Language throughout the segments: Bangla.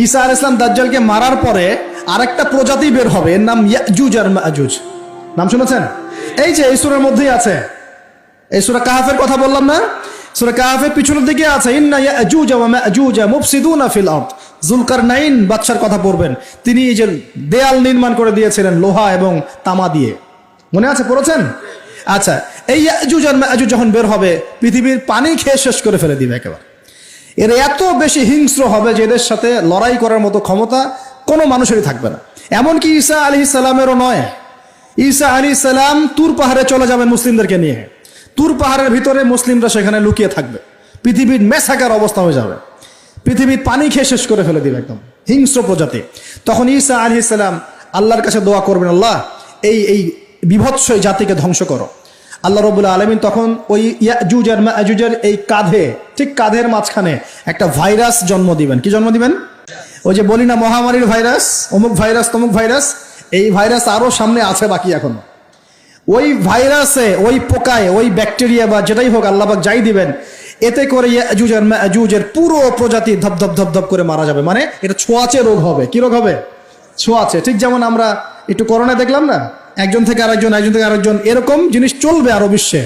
ঈসা আলাইহিস সালাম দাজ্জালকে মারার পরে আরেকটা প্রজাতি বের হবে, এর নাম ইয়াজুজ আর মাজুজ। নাম শুনেছেন? এই যে এই সূরার মধ্যেই আছে, এই সূরা কাহফের কথা বললাম না, সূরা কাহফের পিছনের দিকে আছে, ইন্না ইয়াজুজ ওয়া মাজুজ মুফসিদুনা ফিল আরদ। যুলকারনাইন বাদশার কথা পড়বেন, তিনি এই যে দেয়াল নির্মাণ করে দিয়েছিলেন লোহা এবং তামা দিয়ে, মনে আছে, পড়েছেন? আচ্ছা, এই ইয়াজুজ আর মাজুজ যখন বের হবে, পৃথিবীর পানি খেয়ে শেষ করে ফেলে দিবে একেবারে। এর এত বেশি হিংস্র হবে যে এদের সাথে লড়াই করার মতো ক্ষমতা কোনো মানুষেরই থাকবে না। এমনকি ঈসা আলাইহিস সালামেরও নয়। ঈসা আলাইহিস সালাম তুর পাহাড়ে চলে যাবেন মুসলিমদেরকে নিয়ে, তুর পাহাড়ের ভিতরে মুসলিমরা সেখানে লুকিয়ে থাকবে, পৃথিবীর মেসাকার অবস্থা হয়ে যাবে, পৃথিবীর পানি খেয়ে শেষ করে ফেলে দিবে, একদম হিংস্র প্রজাতি। তখন ঈসা আলাইহিস সালাম আল্লাহর কাছে দোয়া করবেন, আল্লাহ এই বিভৎস জাতিকে ধ্বংস করো। আল্লাহ রাব্বুল আলামিন তখন ওই ইয়াজুজ আর মাজুজের এই কাঁধে, ঠিক কাঁধের মাঝখানে একটা ভাইরাস জন্ম দিবেন। কি জন্ম দিবেন? ওই যে বলি না মহামারীর ভাইরাস, অমুক ভাইরাস তমুক ভাইরাস, এই ভাইরাস আরো সামনে আছে বাকি এখনো। ওই ভাইরাসে, ওই পোকায়, ওই ব্যাকটেরিয়া বা যেটাই হোক আল্লাহ পাক যাই দিবেন, এতে করে ইয়াজুজ আর মাজুজের পুরো প্রজাতি ধপ ধপ করে মারা যাবে। মানে এটা ছোঁয়াচে রোগ হবে। কি রোগ হবে? ছোঁয়াচে। ঠিক যেমন আমরা একটু করোনা দেখলাম না, একজন থেকে আরেকজন, একজন থেকে আরেকজন, এরকম জিনিস চলবে আরো বিশ্বে।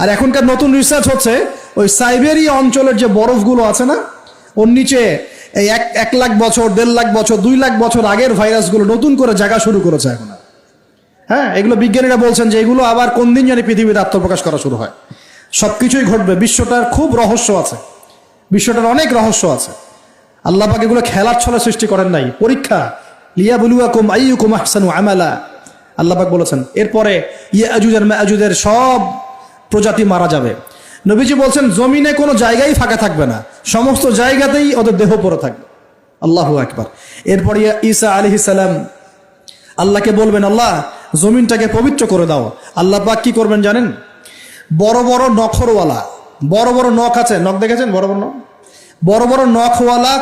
আর এখনকার নতুন রিসার্চ হচ্ছে, ওই সাইবেরিয়া অঞ্চলের যে বরফগুলো আছে না, ওর নিচে এই 1 লাখ বছর, 1.5 লাখ বছর, 2 লাখ বছর আগের ভাইরাসগুলো নতুন করে জায়গা শুরু করেছে এখন। হ্যাঁ, এগুলো বিজ্ঞানীরা বলছেন যে এগুলো আবার কোন দিন জানি পৃথিবীতে আত্মপ্রকাশ করা শুরু হয়। সবকিছুই ঘটবে। বিশ্বটার খুব রহস্য আছে, বিশ্বটার অনেক রহস্য আছে। আল্লাহ পাক এগুলো খেলার ছলে সৃষ্টি করেন নাই, পরীক্ষা। লিয়াবলুয়াকুম আইয়ুকুম আহসানু আমালা, আল্লাহ পাক বলেছেন। এরপরে ইয়াজুজ আর মাজুজের সব প্রজাতি মারা যাবে। নবীজি বলছেন জমিনে কোনো জায়গায় ফাঁকা থাকবে না, সমস্ত জায়গাতেই ওদের দেহ পড়ে থাকবে। আল্লাহু আকবার। এরপরে ঈসা আলাইহিস সালাম আল্লাহকে বলবেন, আল্লাহ জমিনটাকে পবিত্র করে দাও। আল্লাহ পাক কি করবেন জানেন? বড় বড় নখরওয়ালা, বড় বড় নখ আছে, নখ দেখেছেন? বড় বড় নখ, বড় বড় নখওয়ালা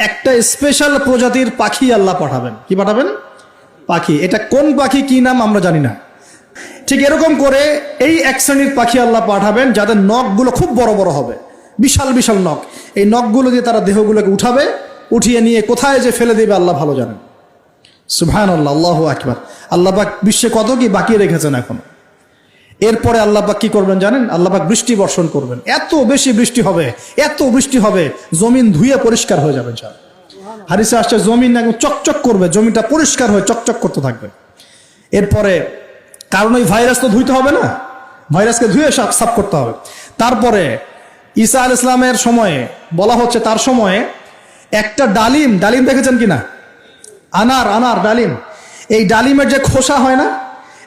একটা স্পেশাল প্রজাতির পাখি আল্লাহ পাঠাবেন। কি পাঠাবেন? পাখি। এটা কোন পাখি, কি নাম আমরা জানি না। ঠিক এরকম করে এই এক শ্রেণীর পাখি আল্লাহ পাঠাবেন যাদের নখগুলো খুব বড় বড় হবে, বিশাল বিশাল নখ। এই নখগুলো দিয়ে তারা দেহগুলোকে উঠাবে, উঠিয়ে নিয়ে কোথায় যে ফেলে দেবে আল্লাহ ভালো জানেন। সুবহানাল্লাহ, আল্লাহু আকবার। আল্লাহ পাক বিশ্বে কত কি বাকি রেখেছেন এখন। এরপরে আল্লাহ পাক কি করবেন জানেন? আল্লাহ পাক বৃষ্টি বর্ষণ করবেন। এত বেশি বৃষ্টি হবে, এত বৃষ্টি হবে, জমিন ধুয়ে পরিষ্কার হয়ে যাবে। হাদিসে আসছে জমিন একদম চকচক করবে, জমিটা পরিষ্কার হয়ে চকচক করতে থাকবে। এরপরে, কারণ ওই ভাইরাস তো ধুইতে হবে না, ভাইরাসকে ধুয়ে সাফ করতে হবে। তারপরে ঈসা আলাইহিস সালামের সময়ে বলা হচ্ছে, তার সময়ে একটা ডালিম, ডালিম দেখেছেন কিনা? আনার ডালিম, এই ডালিমের যে খোসা হয় না,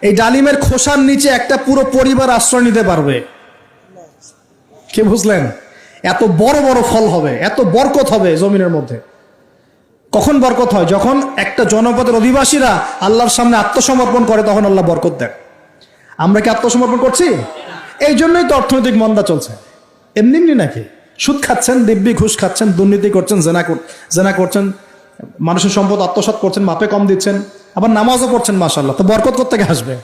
এই ডালিমের খোসার নিচে একটা পুরো পরিবার আশ্রয় নিতে পারবে। কি বুঝলেন? এত বড় বড় ফল হবে, এত বরকত হবে জমিনের মধ্যে। কখন বরকত হয়? যখন একটা জনপদের অধিবাসীরা আল্লাহর সামনে আত্মসমর্পণ করে, তখন আল্লাহ বরকত দেন। আমরা কি আত্মসমর্পণ করছি? এই জন্যই তো অর্থনৈতিক মন্দা চলছে। এমনি এমনি নাকি? সুদ খাচ্ছেন, দিব্যি ঘুষ খাচ্ছেন, দুর্নীতি করছেন, জেনা করছেন, মানুষের সম্পদ আত্মসাৎ করছেন, মাপে কম দিচ্ছেন, আবার নামাজও পড়ছেন, মাশাআল্লাহ। তো বরকত কোত্থেকে আসবে?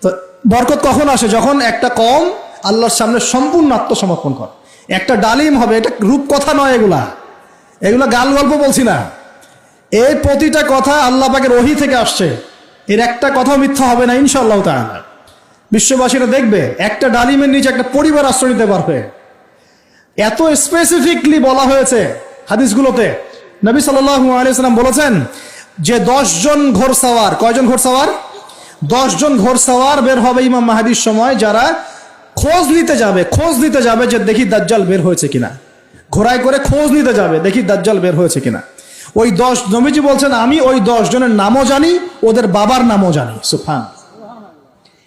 তো বরকত কখন আসে? যখন একটা কম আল্লাহর সামনে সম্পূর্ণ আত্মসমর্পণ করে। একটা ডালিম হবে, এটা রূপকথা নয়, এগুলা গাল গল্প বলছি না। এই প্রতিটা কথা আল্লাহ পাকের ওহী থেকে আসছে, এর একটা কথাও মিথ্যা হবে না ইনশাআল্লাহ তাআলা। বিশ্ববাসীরা দেখবে একটা ডালিমের নিচে একটা পরিবার আশ্রয় নিতে পারবে। এত স্পেসিফিকলি বলা হয়েছে হাদিসগুলোতে। নবী সাল্লাল্লাহু আলাইহি সাল্লাম বলেছেন যে 10 জন ঘোড়সওয়ার, কয়জন ঘোড়সওয়ার? 10 জন ঘোড়সওয়ার বের হবে ইমাম মাহদীর সময়, যারা খোঁজ নিতে যাবে যে দেখি দাজ্জাল বের হয়েছে কিনা। ঘোড়ায় করে খোঁজ নিতে যাবে, দেখি দাজ্জাল বের হয়েছে কিনা। ওই 10, নবীজি বলছেন আমি ওই 10 জনের নামও জানি, ওদের বাবার নামও জানি। সুবহানাল্লাহ।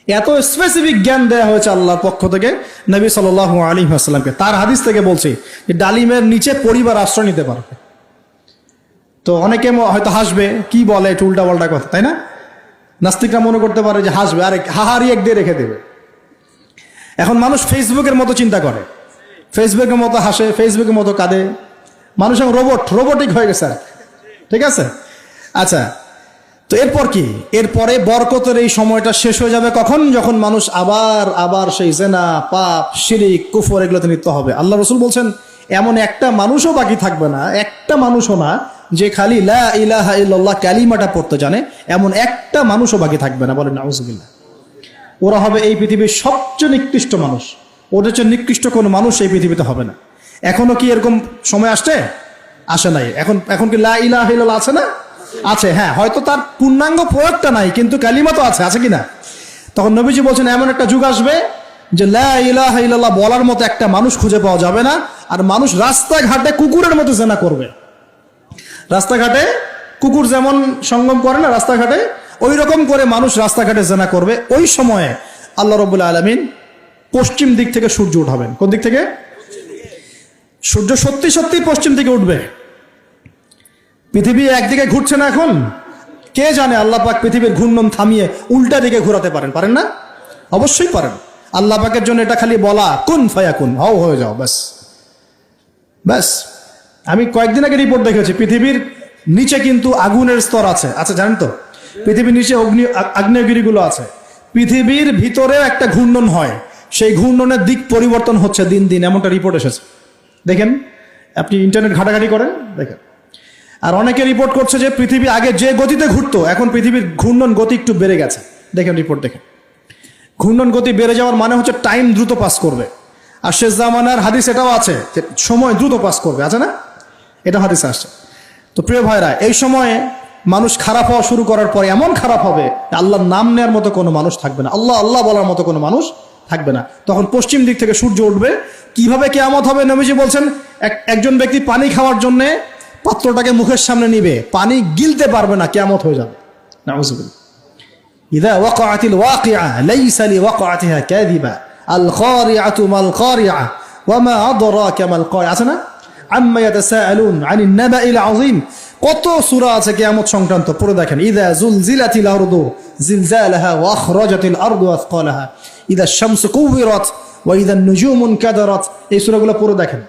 এত স্পেসিফিক জ্ঞান দেয়া হয়েছে আল্লাহর পক্ষ থেকে নবী সাল্লাল্লাহু আলাইহি ওয়াসাল্লামকে। তার হাদিস থেকে বলছি যে ডালিমের নিচে পরিবার আশ্রয় নিতে পারবে। তো অনেকে হয়তো হাসবে, কি বলে একটু উল্টা পাল্টা কথা, তাই না? নাস্তিকরা মনে করতে পারে যে হাসবে, আরে হাহারি এক দিয়ে রেখে দেবে। এখন মানুষ ফেসবুকের মতো চিন্তা করে, ফেসবুকের মতো হাসে, ফেসবুকের মতো কাঁদে। মানুষ এখন রোবটিক হয়ে গেছে। ঠিক আছে, আচ্ছা। তো এরপর কি? এরপরে বরকতের এই সময়টা শেষ হয়ে যাবে কখন? যখন মানুষ আবার সেই জেনা, পাপ, শিরিক, কুফর এগুলোতে লিপ্ত হবে। আল্লাহ রাসূল বলছেন এমন একটা মানুষও বাকি থাকবে না, একটা মানুষও না যে খালি লা ইলাহা ইল্লাল্লাহ কালিমাটা পড়তে জানে, এমন একটা মানুষও বাকি থাকবে না। বলেন নাউজুবিল্লাহ। ওরা হবে এই পৃথিবীর সবচেয়ে নিকৃষ্ট মানুষ। ওদের চেয়ে নিকৃষ্ট কোনো মানুষ এই পৃথিবীতে হবে না। এখনো কি এরকম সময় আসছে? আসে নাই। এখন কি লা ইলাহা ইল্লাল্লাহ আছে না? আছে, হ্যাঁ, হয়তো তার পূর্ণাঙ্গ প্রয়োগটা নাই, কিন্তু কালিমা তো আছে কিনা? তখন নবীজি বলছেন এমন একটা যুগ আসবে যে লা ইলাহা ইল্লাল্লাহ বলার মতো একটা মানুষ খুঁজে পাওয়া যাবে না, আর মানুষ রাস্তাঘাটে কুকুরের মতো জেনা করবে। রাস্তাঘাটে কুকুর যেমন সঙ্গম করে না রাস্তাঘাটে, ওই রকম করে মানুষ রাস্তাঘাটে জেনা করবে। ওই সময়ে আল্লাহ রাব্বুল আলামিন পশ্চিম দিক থেকে সূর্য উঠাবেন। কোন দিক থেকে? সূর্য সত্যি সত্যি পশ্চিম থেকে উঠবে। পৃথিবী একদিকে ঘুরছে না এখন, কে জানে আল্লাহ পাক পৃথিবীর ঘূর্ণন থামিয়ে উল্টা দিকে ঘোরাতে পারেন না? অবশ্যই পারেন। আল্লাহ পাকের জন্য এটা খালি বলা, কুন ফায়াকুন, হও হয়ে যাও, ব্যাস। আমি কয়েকদিন আগে রিপোর্ট দেখেছি, পৃথিবীর নিচে কিন্তু আগুনের স্তর আছে, জানেন তো? পৃথিবীর নিচে আগ্নেয়গিরিগুলো আছে। পৃথিবীর ভিতরে একটা ঘূর্ণন হয়, সেই ঘূর্ণনের দিক পরিবর্তন হচ্ছে দিন দিন, এমনটা রিপোর্ট এসেছে। দেখেন, আপনি ইন্টারনেট ঘাটাঘাটি করেন, দেখেন। আর অনেকে রিপোর্ট করছে যে পৃথিবী আগে যে গতিতে ঘুরতো, এখন পৃথিবীর ঘূর্ণন গতি একটু বেড়ে গেছে। দেখেন রিপোর্ট, দেখেন। ঘূর্ণন গতি বেড়ে যাওয়ার মানে হচ্ছে টাইম দ্রুত পাস করবে। আর শেষ জামানার হাদিস এটাও আছে যে সময় দ্রুত পাস করবে, আছে না? এটা হাদিসে আসছে। তো প্রিয় ভাইরা, এই সময়ে মানুষ খারাপ হওয়া শুরু করার পরে এমন খারাপ হবে, আল্লাহর নাম নেওয়ার মতো কোনো মানুষ থাকবে না, আল্লাহ আল্লাহ বলার মতো কোনো মানুষ থাকবে না। তখন পশ্চিম দিক থেকে সূর্য উঠবে। কিভাবে কিয়ামত হবে? নবীজি বলছেন, একজন ব্যক্তি পানি খাওয়ার জন্য পাত্রটাকে মুখের সামনে নিবে, পানি গিলতে পারবে না, কিয়ামত হয়ে যাবে। নাউজুবিল্লাহ। ইযা ওয়াকাআতিল ওয়াকিআ লাইসা লিওয়াকাআতিহা কাযিবা আল কারিআতু মাল কারিআ ওয়া মা আদরাকা মাল কারিআ। আছে না? আম্মা ইয়াতাসাআলুন আনিন নাবাইল আযীম। কত সূরা আছে কিয়ামত সংক্রান্ত, পড়ে দেখেন। ইযা যুলজিলাতিল আরদু জিলজালাহা ওয়া আখরাজাতিল আরদু আসকালাহা ইযা শামসু কুবিরাত ওয়া ইযা নুজুমু কাদারাত। এই সূরাগুলো পড়ে দেখেন।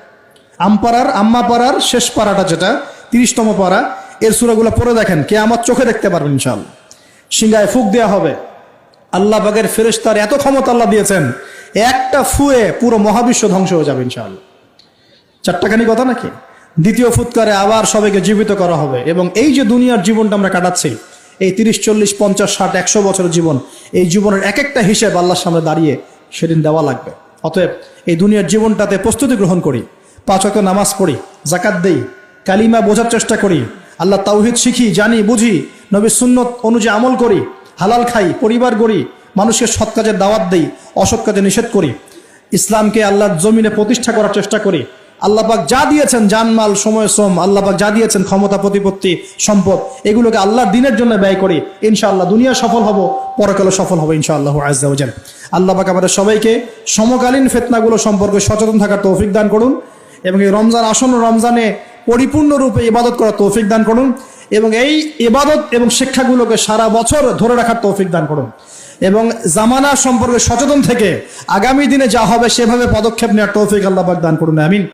আম্মা পারার শেষ পারাটা, যেটা 30তম পারা, এর সূরাগুলো পড়ে দেখেন। কিয়ামত চোখে দেখতে পারবেন ইনশাআল্লাহ। সিংহায় ফুঁক দেওয়া হবে। আল্লাহ পাকের ফেরেশতার এত ক্ষমতা আল্লাহ দিয়েছেন, একটা ফুয়ে পুরো মহাবিশ্ব ধ্বংস হয়ে যাবে ইনশাআল্লাহ। চারটাখানি কথা নাকি? দ্বিতীয় ফুৎকারে আবার সবাইকে জীবিত করা হবে। এবং এই যে দুনিয়ার জীবনটা আমরা কাটাচ্ছি, এই 30, 40, 50, 60, 100 বছরের জীবন, এই জীবনের এক একটা হিসেব আল্লাহর সামনে দাঁড়িয়ে সেদিন দেওয়া লাগবে। অতএব এই দুনিয়ার জীবনটাতে প্রস্তুতি গ্রহণ করি, 5 ওয়াক্ত নামাজ পড়ি, যাকাত দেই, কালিমা বোঝার চেষ্টা করি, আল্লাহ তাওহীদ শিখি, জানি, বুঝি, নবীর সুন্নত অনুযায়ী আমল করি, হালাল খাই, পরিবার গড়ি, মানুষকে সৎ কাজের দাওয়াত দেই, অসৎ কাজে নিষেধ করি, ইসলামকে আল্লাহর জমিনে প্রতিষ্ঠা করার চেষ্টা করি। আল্লাহ পাক যা দিয়েছেন, জানমাল, সময়, শ্রম, আল্লাহ পাক যা দিয়েছেন, ক্ষমতা, প্রতিপত্তি, সম্পদ, এগুলোকে আল্লাহর দ্বীনের জন্য ব্যয় করি। ইনশাআল্লাহ দুনিয়া সফল হব, পরকালে সফল হব ইনশাআল্লাহ আযজা ওয়া জাল। আল্লাহ পাক আমাদের সবাইকে সমকালীন ফিতনাগুলো সম্পর্কে সচেতন থাকার তৌফিক দান করুন, এবং এই রমজান, আসন্ন রমজানে পরিপূর্ণরূপে ইবাদত করার তৌফিক দান করুন, এবং এই ইবাদত এবং শিক্ষাগুলোকে সারা বছর ধরে রাখার তৌফিক দান করুন, এবং জামানা সম্পর্কে সচেতন থেকে আগামী দিনে যা হবে সেভাবে পদক্ষেপ নেওয়ার তৌফিক আল্লাহ পাক দান করুন। আমিন।